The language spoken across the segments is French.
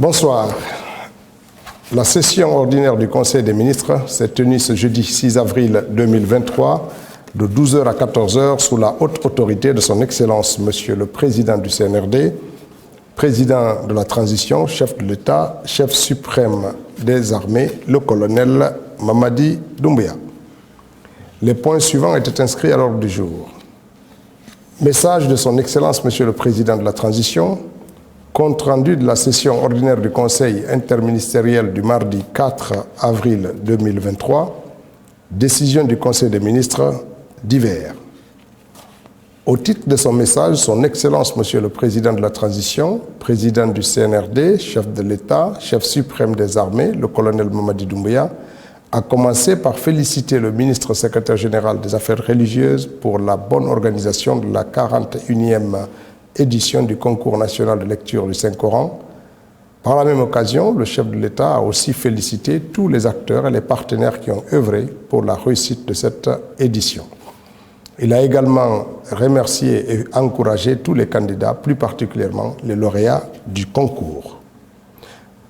Bonsoir. La session ordinaire du Conseil des ministres s'est tenue ce jeudi 6 avril 2023 de 12h à 14h sous la haute autorité de son Excellence Monsieur le Président du CNRD, Président de la Transition, chef de l'État, chef suprême des armées, le colonel Mamadi Doumbouya. Les points suivants étaient inscrits à l'ordre du jour. Message de son Excellence Monsieur le Président de la Transition, compte rendu de la session ordinaire du Conseil interministériel du mardi 4 avril 2023, décision du Conseil des ministres divers. Au titre de son message, son Excellence Monsieur le Président de la Transition, Président du CNRD, chef de l'État, chef suprême des armées, le colonel Mamadi Doumbouya, a commencé par féliciter le ministre secrétaire général des Affaires religieuses pour la bonne organisation de la 41e édition du concours national de lecture du Saint-Coran. Par la même occasion, le chef de l'État a aussi félicité tous les acteurs et les partenaires qui ont œuvré pour la réussite de cette édition. Il a également remercié et encouragé tous les candidats, plus particulièrement les lauréats du concours.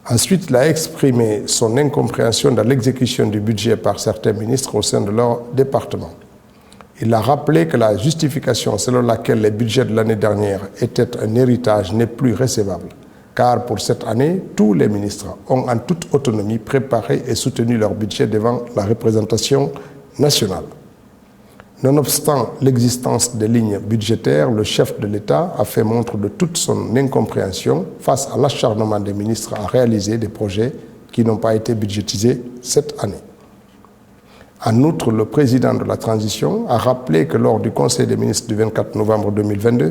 Ensuite, il a exprimé son incompréhension dans l'exécution du budget par certains ministres au sein de leur département. Il a rappelé que la justification selon laquelle les budgets de l'année dernière étaient un héritage n'est plus recevable, car pour cette année, tous les ministres ont en toute autonomie préparé et soutenu leur budget devant la représentation nationale. Nonobstant l'existence des lignes budgétaires, le chef de l'État a fait montre de toute son incompréhension face à l'acharnement des ministres à réaliser des projets qui n'ont pas été budgétisés cette année. En outre, le président de la Transition a rappelé que lors du Conseil des ministres du 24 novembre 2022,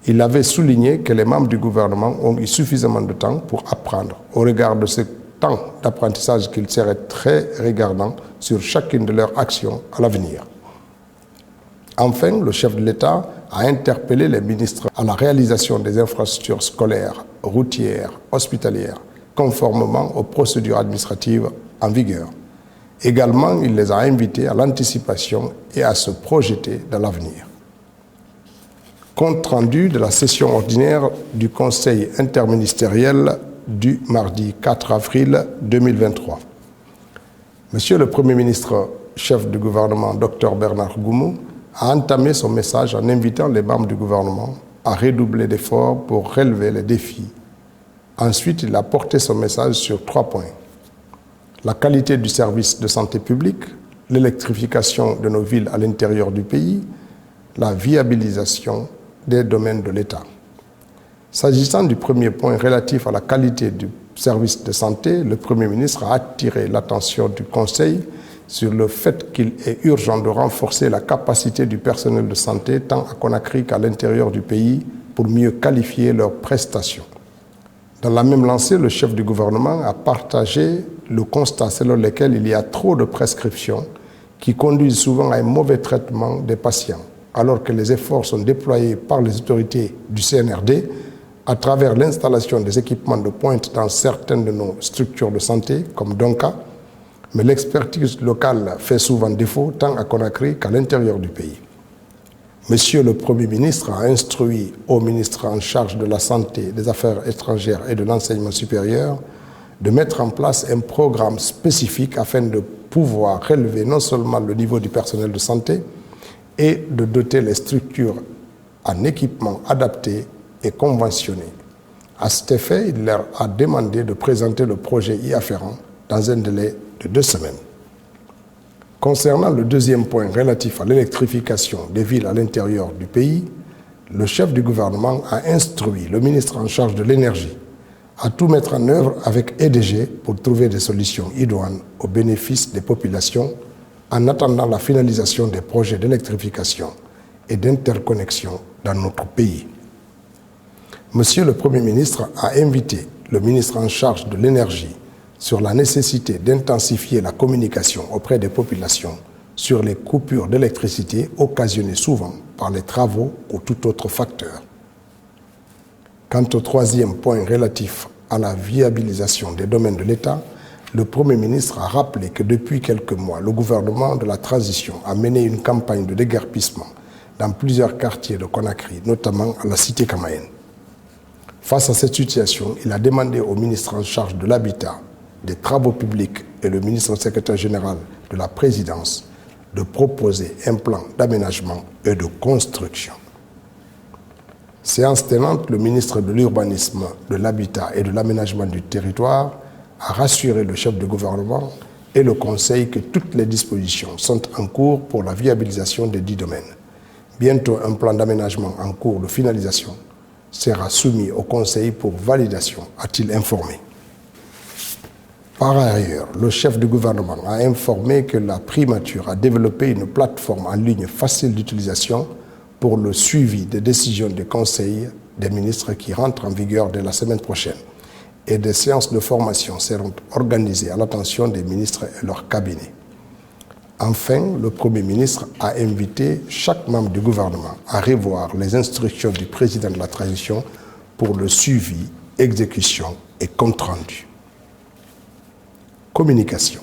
il avait souligné que les membres du gouvernement ont eu suffisamment de temps pour apprendre, au regard de ce temps d'apprentissage qu'ils seraient très regardants sur chacune de leurs actions à l'avenir. Enfin, le chef de l'État a interpellé les ministres à la réalisation des infrastructures scolaires, routières, hospitalières, conformément aux procédures administratives en vigueur. Également, il les a invités à l'anticipation et à se projeter dans l'avenir. Compte rendu de la session ordinaire du Conseil interministériel du mardi 4 avril 2023. Monsieur le Premier ministre, chef du gouvernement, Dr Bernard Goumou, a entamé son message en invitant les membres du gouvernement à redoubler d'efforts pour relever les défis. Ensuite, il a porté son message sur 3 points. La qualité du service de santé publique, l'électrification de nos villes à l'intérieur du pays, la viabilisation des domaines de l'État. S'agissant du premier point relatif à la qualité du service de santé, le Premier ministre a attiré l'attention du Conseil sur le fait qu'il est urgent de renforcer la capacité du personnel de santé tant à Conakry qu'à l'intérieur du pays pour mieux qualifier leurs prestations. Dans la même lancée, le chef du gouvernement a partagé le constat selon lequel il y a trop de prescriptions qui conduisent souvent à un mauvais traitement des patients, alors que les efforts sont déployés par les autorités du CNRD à travers l'installation des équipements de pointe dans certaines de nos structures de santé, comme Donka, mais l'expertise locale fait souvent défaut tant à Conakry qu'à l'intérieur du pays. Monsieur le Premier ministre a instruit au ministre en charge de la Santé, des Affaires étrangères et de l'Enseignement supérieur de mettre en place un programme spécifique afin de pouvoir relever non seulement le niveau du personnel de santé et de doter les structures en équipements adaptés et conventionnés. À cet effet, il leur a demandé de présenter le projet y afférent dans un délai de 2 semaines. Concernant le deuxième point relatif à l'électrification des villes à l'intérieur du pays, le chef du gouvernement a instruit le ministre en charge de l'énergie à tout mettre en œuvre avec EDG pour trouver des solutions idoines au bénéfice des populations en attendant la finalisation des projets d'électrification et d'interconnexion dans notre pays. Monsieur le Premier ministre a invité le ministre en charge de l'énergie sur la nécessité d'intensifier la communication auprès des populations sur les coupures d'électricité occasionnées souvent par les travaux ou tout autre facteur. Quant au troisième point relatif à la viabilisation des domaines de l'État, le Premier ministre a rappelé que depuis quelques mois, le gouvernement de la transition a mené une campagne de déguerpissement dans plusieurs quartiers de Conakry, notamment à la cité Kamayen. Face à cette situation, il a demandé au ministre en charge de l'Habitat, des Travaux publics et le ministre secrétaire général de la Présidence de proposer un plan d'aménagement et de construction. Séance tenante, le ministre de l'Urbanisme, de l'Habitat et de l'Aménagement du territoire a rassuré le chef de gouvernement et le Conseil que toutes les dispositions sont en cours pour la viabilisation des 10 domaines. Bientôt, un plan d'aménagement en cours de finalisation sera soumis au Conseil pour validation, a-t-il informé. Par ailleurs, le chef du gouvernement a informé que la primature a développé une plateforme en ligne facile d'utilisation pour le suivi des décisions du Conseil des ministres qui rentrent en vigueur dès la semaine prochaine. Et des séances de formation seront organisées à l'attention des ministres et leurs cabinets. Enfin, le Premier ministre a invité chaque membre du gouvernement à revoir les instructions du président de la transition pour le suivi, exécution et compte-rendu. Communication.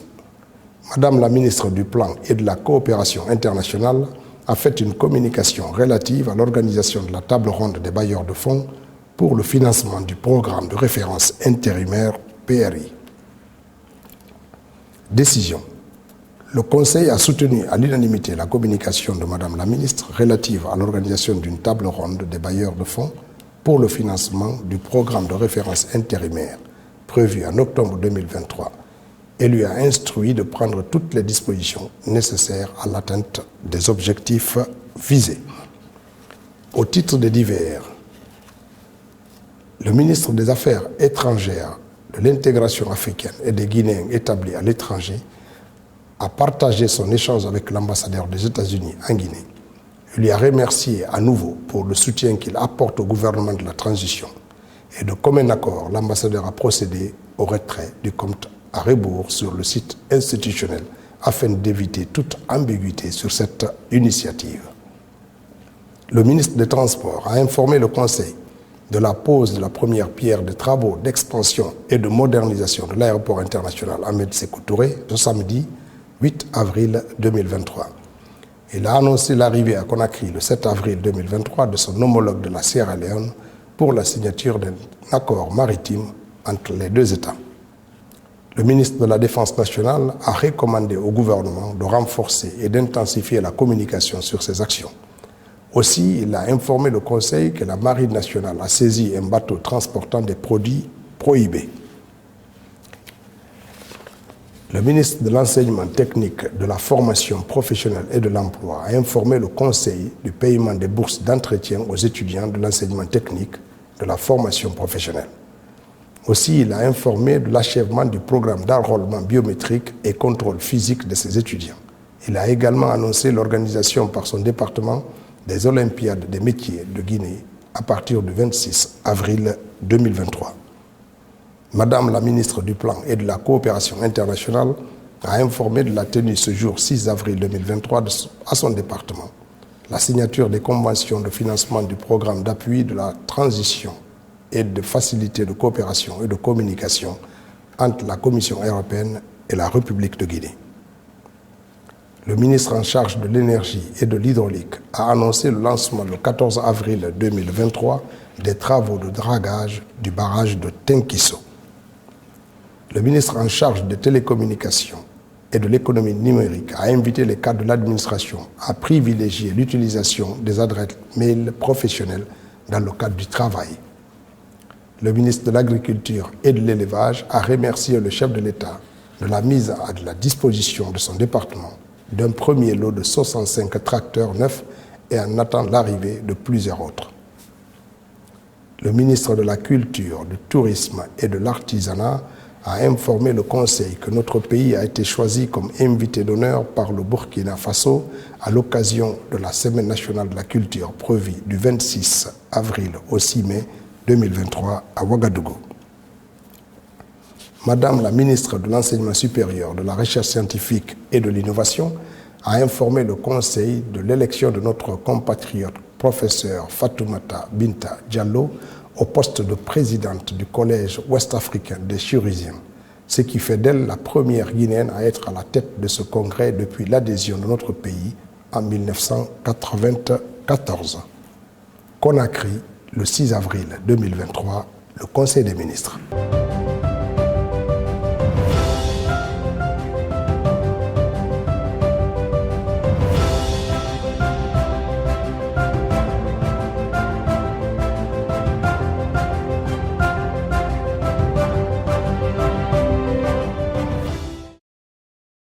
Madame la ministre du Plan et de la Coopération internationale a fait une communication relative à l'organisation de la table ronde des bailleurs de fonds pour le financement du programme de référence intérimaire PRI. Décision. Le Conseil a soutenu à l'unanimité la communication de Madame la ministre relative à l'organisation d'une table ronde des bailleurs de fonds pour le financement du programme de référence intérimaire prévu en octobre 2023 et lui a instruit de prendre toutes les dispositions nécessaires à l'atteinte des objectifs visés. Au titre des divers, le ministre des Affaires étrangères, de l'intégration africaine et des Guinéens établis à l'étranger a partagé son échange avec l'ambassadeur des États-Unis en Guinée. Il lui a remercié à nouveau pour le soutien qu'il apporte au gouvernement de la transition. Et de commun accord, l'ambassadeur a procédé au retrait du compte à rebours sur le site institutionnel afin d'éviter toute ambiguïté sur cette initiative. Le ministre des Transports a informé le Conseil de la pose de la première pierre des travaux d'expansion et de modernisation de l'aéroport international Ahmed Sékou Touré ce samedi 8 avril 2023. Il a annoncé l'arrivée à Conakry le 7 avril 2023 de son homologue de la Sierra Leone pour la signature d'un accord maritime entre les deux États. Le ministre de la Défense nationale a recommandé au gouvernement de renforcer et d'intensifier la communication sur ces actions. Aussi, il a informé le Conseil que la Marine nationale a saisi un bateau transportant des produits prohibés. Le ministre de l'Enseignement technique, de la formation professionnelle et de l'emploi a informé le Conseil du paiement des bourses d'entretien aux étudiants de l'enseignement technique, de la formation professionnelle. Aussi, il a informé de l'achèvement du programme d'enrôlement biométrique et contrôle physique de ses étudiants. Il a également annoncé l'organisation par son département des Olympiades des métiers de Guinée à partir du 26 avril 2023. Madame la ministre du Plan et de la Coopération internationale a informé de la tenue ce jour 6 avril 2023 à son département la signature des conventions de financement du programme d'appui de la transition et de facilité de coopération et de communication entre la Commission européenne et la République de Guinée. Le ministre en charge de l'énergie et de l'hydraulique a annoncé le lancement le 14 avril 2023 des travaux de dragage du barrage de Tenkiso. Le ministre en charge des télécommunications et de l'économie numérique a invité les cadres de l'administration à privilégier l'utilisation des adresses mail professionnelles dans le cadre du travail. Le ministre de l'Agriculture et de l'Élevage a remercié le chef de l'État de la mise à la disposition de son département d'un premier lot de 65 tracteurs neufs et en attend l'arrivée de plusieurs autres. Le ministre de la Culture, du Tourisme et de l'Artisanat a informé le Conseil que notre pays a été choisi comme invité d'honneur par le Burkina Faso à l'occasion de la Semaine nationale de la culture prévue du 26 avril au 6 mai 2023 à Ouagadougou. Madame la ministre de l'Enseignement supérieur, de la Recherche scientifique et de l'Innovation a informé le Conseil de l'élection de notre compatriote professeur Fatoumata Binta Diallo au poste de présidente du Collège ouest-africain des chirurgiens, ce qui fait d'elle la première Guinéenne à être à la tête de ce congrès depuis l'adhésion de notre pays en 1994. Conakry, le 6 avril 2023, le Conseil des ministres.